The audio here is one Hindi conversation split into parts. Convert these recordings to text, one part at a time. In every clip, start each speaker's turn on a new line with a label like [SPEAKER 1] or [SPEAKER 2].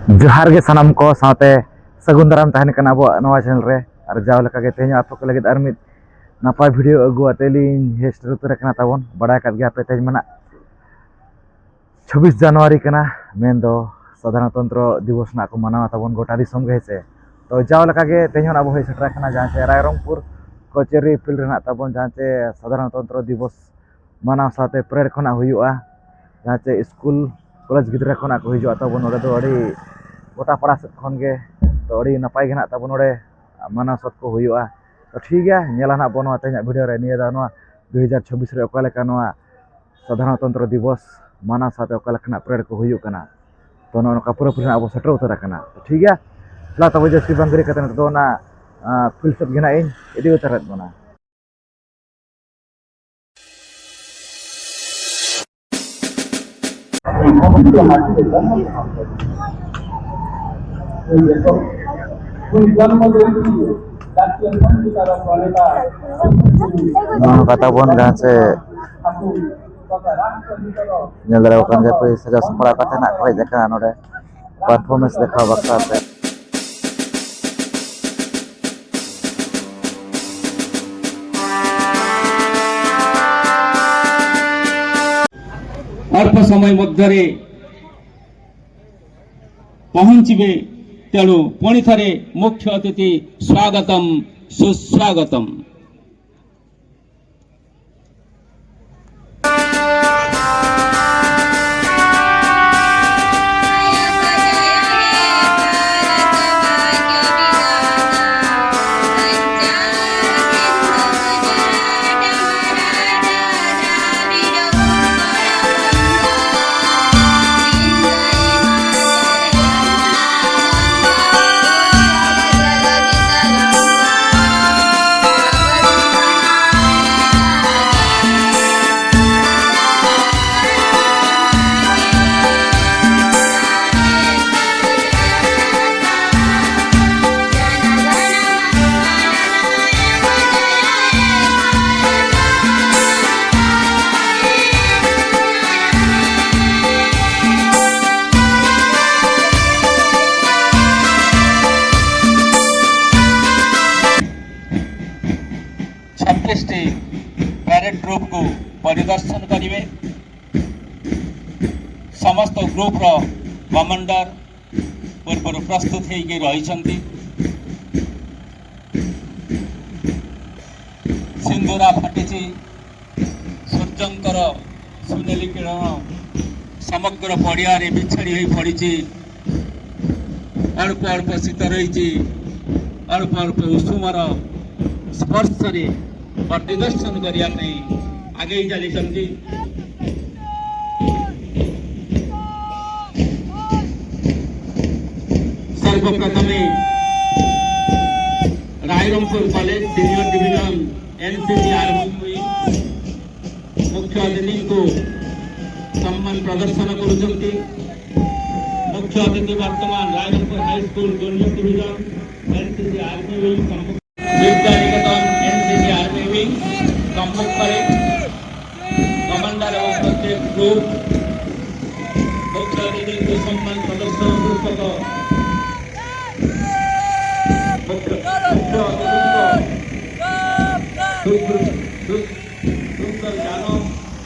[SPEAKER 1] जोहार के सनम को साथे सगुन दाराम तहन कना अब नवा चैनल रे और जाव लका के तेज आप को लगे मिद नपाय वीडियो अगु अतेलिन हेस्टर उतर कना ताबन बड़ा कर गया पे तेज मना 26 जनवरी कना मेन दो साधारणतंत्र दिवस ना को मनावा ताबन गोटा दिसम गे से तो जाव लका के तेज अब हे सेटर कना जहां से रायरंगपुर कोचेरी फील्ड रना ताबन जहां से साधारणतंत्र दिवस मनाव साथे परेड खना हुयुआ जहां से स्कूल कॉलेज गिद्रा खना को हिजुआ ताबन ओडे दो अड़ी गोटा पड़ा से खन के तो अड़ी नपाय गना ताबन ओडे मानव सत को हुयुआ तो ठीक है नेला ना बनो तेज वीडियो रे निया दा नवा 2026 रे ओका लेका नवा साधारणतंत्र दिवस मानव साथे ओका लेका परेड को हुयु कना तो नका पूरा पूरा अब सेटर उतर कना तो ठीक है ला तब जस्ती बंगरी कतन तो ना फुल सब गना इन इदी उतरत बना kata pun dah se nyelera kan ke pe saja semua kata nak koi dekan ode performance dekha baksa se
[SPEAKER 2] अल्प समय मध्य पहुंचे तेणु पुणी थे मुख्य अतिथि स्वागतम सुस्वागतम। कैडेट ग्रुप को परिदर्शन करेंगे समस्त ग्रुप रो कमांडर पूर्व प्रस्तुत होगी रही सिंदूरा फाटी सूर्यंकर सुनेली किरण समग्र पड़िया बिछाड़ी हो पड़ी अल्प अल्प शीत रही अल्प अल्प उषुमर स्पर्श परिदर्शन करने आगे चली सर्वप्रथम Rairangpur college senior division NCC army मुख्य अतिथि को सम्मान प्रदर्शन करुँच मुख्य अतिथि वर्तमान Rairangpur high school junior division NCC army wing सम्मुख कमांडर एवं प्रत्येक ग्रुप मुख्य अतिथि को सम्मान प्रदर्शन पूर्वक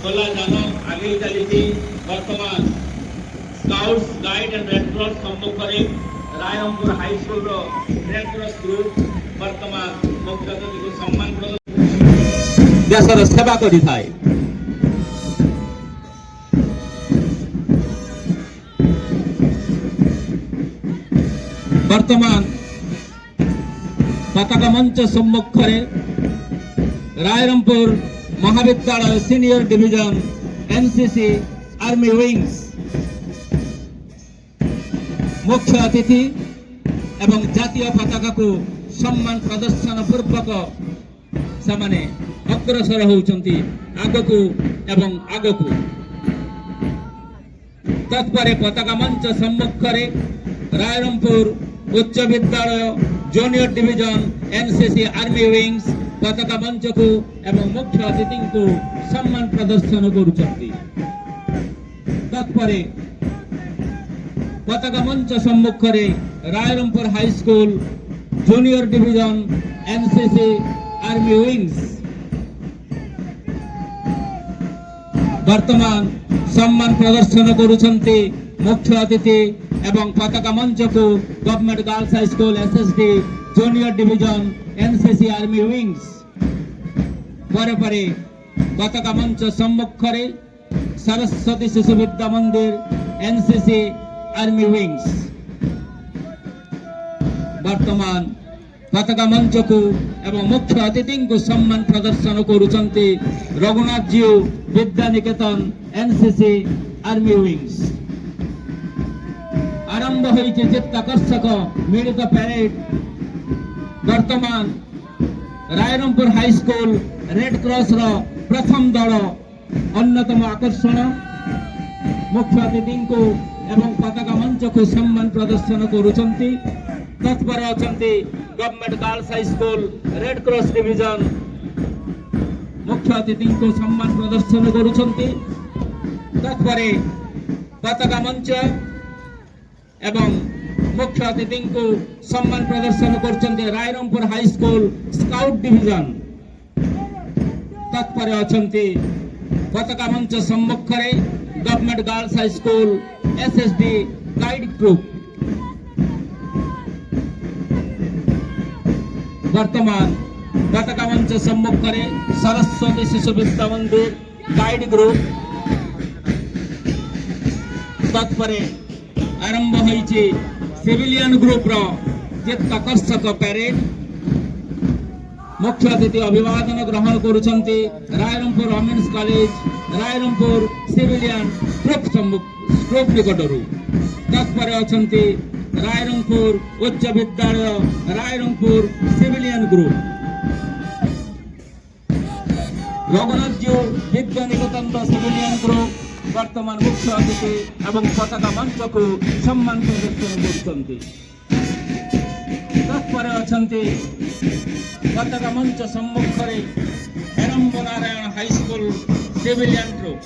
[SPEAKER 2] खोला जान आगे चली वर्तमान scouts guide and red cross सम्मुख Rairangpur high school red cross group वर्तमान मुख्य अतिथि को सम्मान प्रदर्शन देशर सेवा करि थाए। वर्तमान पताका मंच सम्मुख रायरंगपुर महाविद्यालय senior division NCC army wings मुख्य अतिथि एवं जातीय पताका को सम्मान प्रदर्शन पूर्वक से अग्रसर होउचंती आगकू एवं आगकू तत्परे पताका मंच सम्मुख रायरंगपुर उच्च विद्यालय junior division NCC army wings पताका मंच को एवं मुख्य अतिथि को सम्मान प्रदर्शन करुचंती तत्परे पताका मंच सम्मुखरे Rairangpur high school junior division NCC army wings वर्तमान सम्मान प्रदर्शन करुछंती मुख्य अतिथि एवं पताका मंच को government girls high school SSD junior division NCC army wings परे परे पताका मंच सम्मुखरे सरस्वती शिशु विद्या मंदिर एनसीसी आर्मी विंग्स वर्तमान पताका मंच को एवं मुख्य अतिथि को सम्मान प्रदर्शन करुछंती Raghunath Jiv Vidya Niketan NCC army wings आरंभ होइछि चित्ताकर्षक मिलित पैरेड वर्तमान Rairangpur high school red cross रो प्रथम दल अन्यतम आकर्षण मुख्य अतिथि को एवं पताका मंच को सम्मान प्रदर्शन करुछंती तत्पर अछंती government girls high school red cross division मुख्य अतिथि को सम्मान प्रदर्शन करुछंती तत्पर पताका मंच एवं मुख्य अतिथि को सम्मान प्रदर्शन करुछंती Rairangpur high school scout division तत्पर अछंती पताका मंच सम्मुखरे government girls high school SSD guide group वर्तमान पताका मंच सम्मुखरे सरस्वती शिशु विद्या मंदिर गाइड ग्रुप तत्परे आरंभ होइछि सिविलियन ग्रुप रो चित्ताकर्षक पैरेड मुख्य अतिथि अभिवादन ग्रहण करुछंती Rairangpur women's college Rairangpur civilian group निकटरू तत्पर अछंती रायरंगपुर उच्च विद्यालय रायरंगपुर सिविलियन ग्रुप रघुनाथ जीव विद्या निकेतन सिविलियन ग्रुप वर्तमान मुख्य अतिथि एवं पताका मंच को सम्मान प्रदर्शन करुछंती तत्पर अछंती पताका मंच सम्मुखरे Heramba Narayan high school civilian group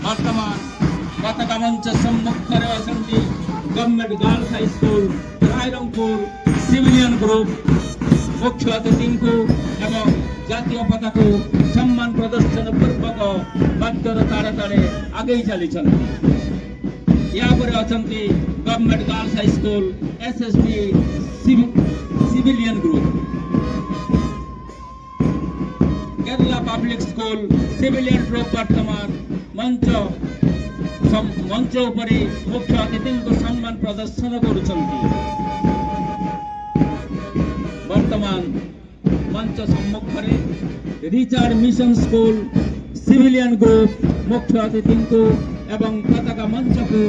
[SPEAKER 2] वर्तमान पताका मंच सम्मुखरे अछंती government girls high school Rairangpur civilian group मुख्य अतिथि को एवं जातीय पताका सम्मान प्रदर्शन पूर्वक बाद्यर तारे तारे आगे चली यहाँ पर अछंती government girls high school SSD civilian group Kerala public school civilian group वर्तमान मंच उपरे मुख्य अतिथि को सम्मान प्रदर्शन करुछंती वर्तमान मंच सम्मुखरे Richard mission school civilian group मुख्य अतिथि को एवं पताका मंच को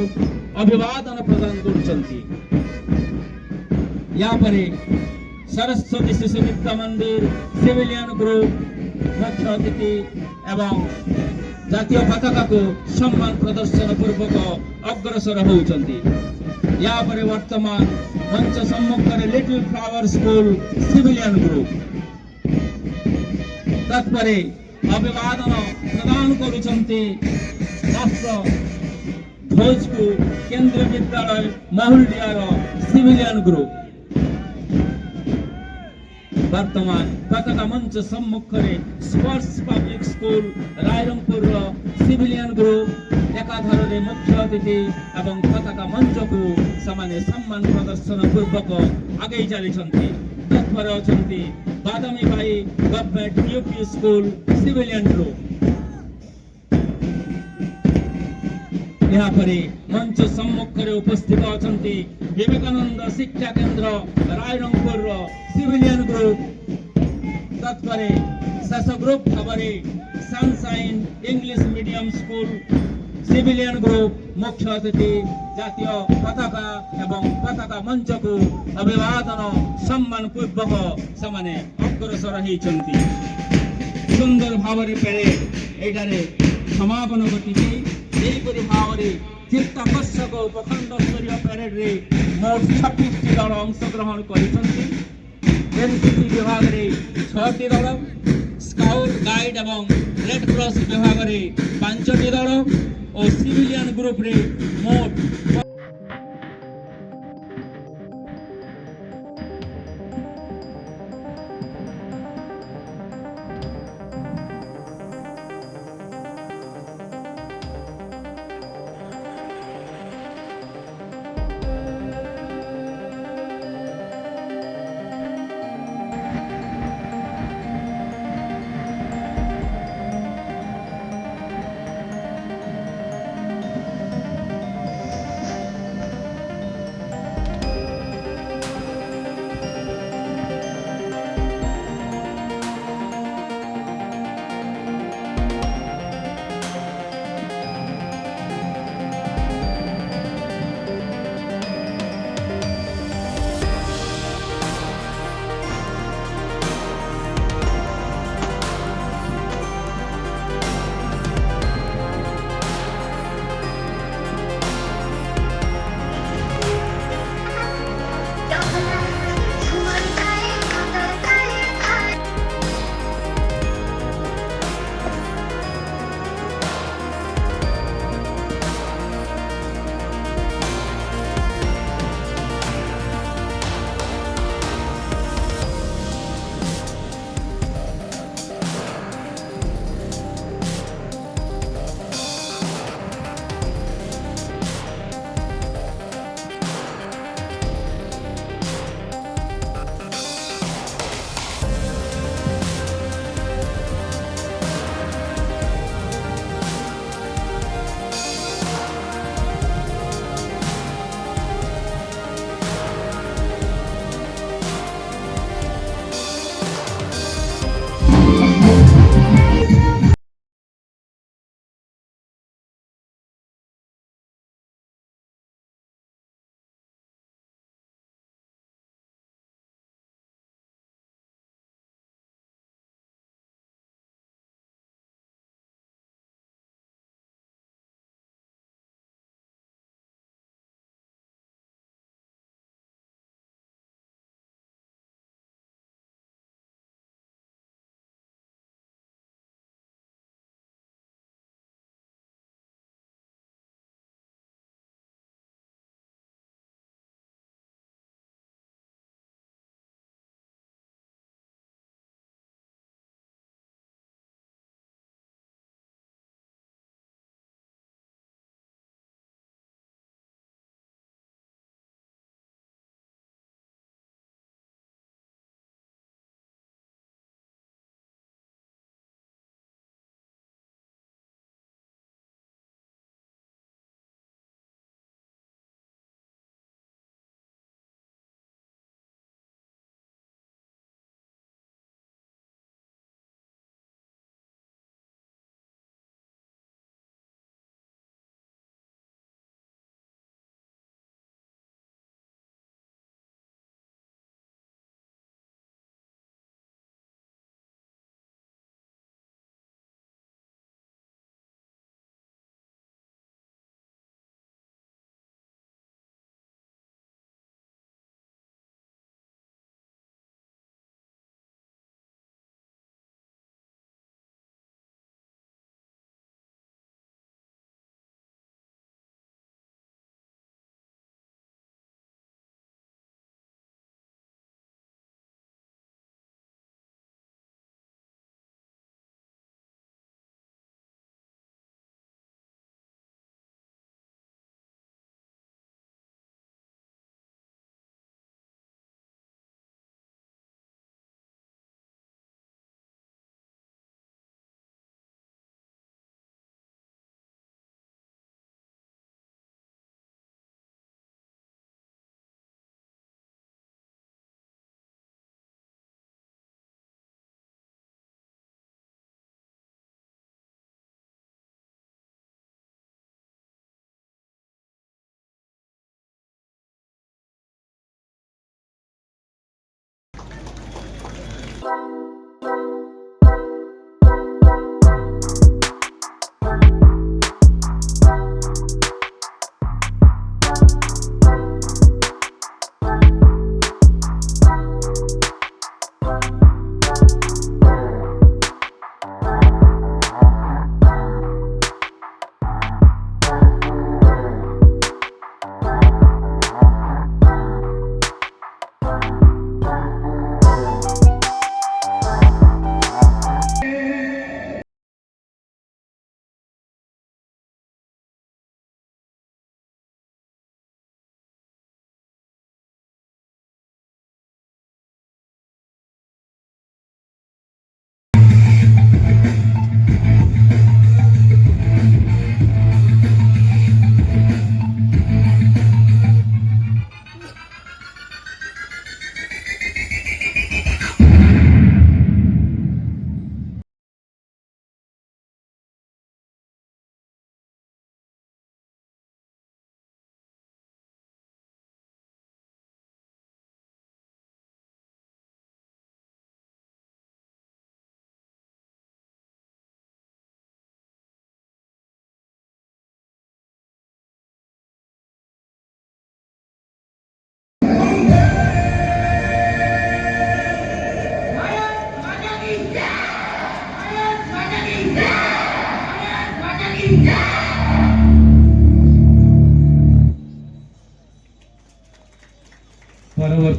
[SPEAKER 2] अभिवादन प्रदान करुछंती यहाँ पर सरस्वती शिशु विद्या मंदिर सिविलियन ग्रुप मुख्य अतिथि एवं जातीय पताका को सम्मान प्रदर्शन पूर्वक अग्रसर होउछंती यहाँ पर वर्तमान मंच सम्मुखरे little flower school civilian group तत्परे अभिवादन प्रदान करुछंती राष्ट्र ध्वज को केंद्रीय विद्यालय महुलडियार सिविलियन ग्रुप वर्तमान पताका मंच सम्मुखरे Sparsh public school Rairangpur civilian group एकाधार मुख्य अतिथि एवं पताका मंच को सामान्य सम्मान प्रदर्शन पूर्वक आगे चली तत्पर अछंती बादामी भाई government UP school civilian group यहाँ पर मंच सम्मुखरे उपस्थित अछंती विवेकानंद शिक्षा केंद्र रायरंगपुर सिविलियन ग्रुप तत्पर शेष ग्रुप भाव sunshine English medium school civilian group मुख्य अतिथि जातीय पताका एवं पताका मंच को अभिवादन सम्मान पूर्वक से अग्रसर होती सुंदर भाव पेरेड एठारे समापन घटी भाव चित्ताकर्षक उपखंड स्तरीय पेरेड रे मोट 26 दल अंशग्रहण एनसीसी विभाग में 6टी दल स्काउट गाइड एवं रेड क्रॉस विभाग में 5टी दल और सिविलियन ग्रुप रे मोट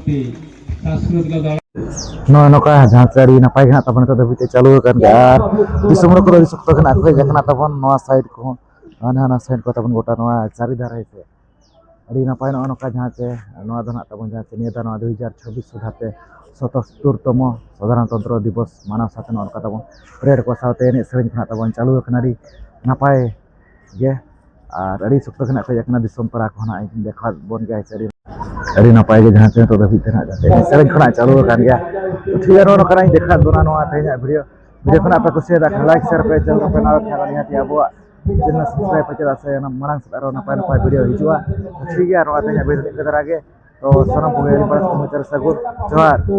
[SPEAKER 2] गोष्ठी सांस्कृतिक दल
[SPEAKER 1] नौ नौका जहाँ से अड़ी नपाय गना तबन तो दबिते चालू कर यार दिसमर को दि सप्ताह गना को जखना तबन नवा साइड को आना साइड को तबन गोटा नवा चारि धारा से अड़ी नपाय नौ नौका जहाँ से नवा दना तबन जहाँ से नियता नवा 2026 सुधाते 77तम साधारणतंत्र दिवस मानव साथे नौका तबन परेड को साथे ने सेरेन खना तबन चालू कनारी नपाय गे और अड़ी सप्ताह गना को जखना दिसम परा को ना देखा बन गया है अड़ी नपाय के जहाँ से तो दबी तना जाते सेरेन खना चालू कर गया तो ठीक है नो करा देखा दोना नो तेज वीडियो वीडियो खना पे कुछ लाइक शेयर पे चैनल पे ना खेला निहाती अब चैनल सब्सक्राइब पे चला से मांग से नपाय नपाय वीडियो हिजुआ ठीक है नो तेज वीडियो के तरह के तो सनम पुगे पर सगुर जोहार।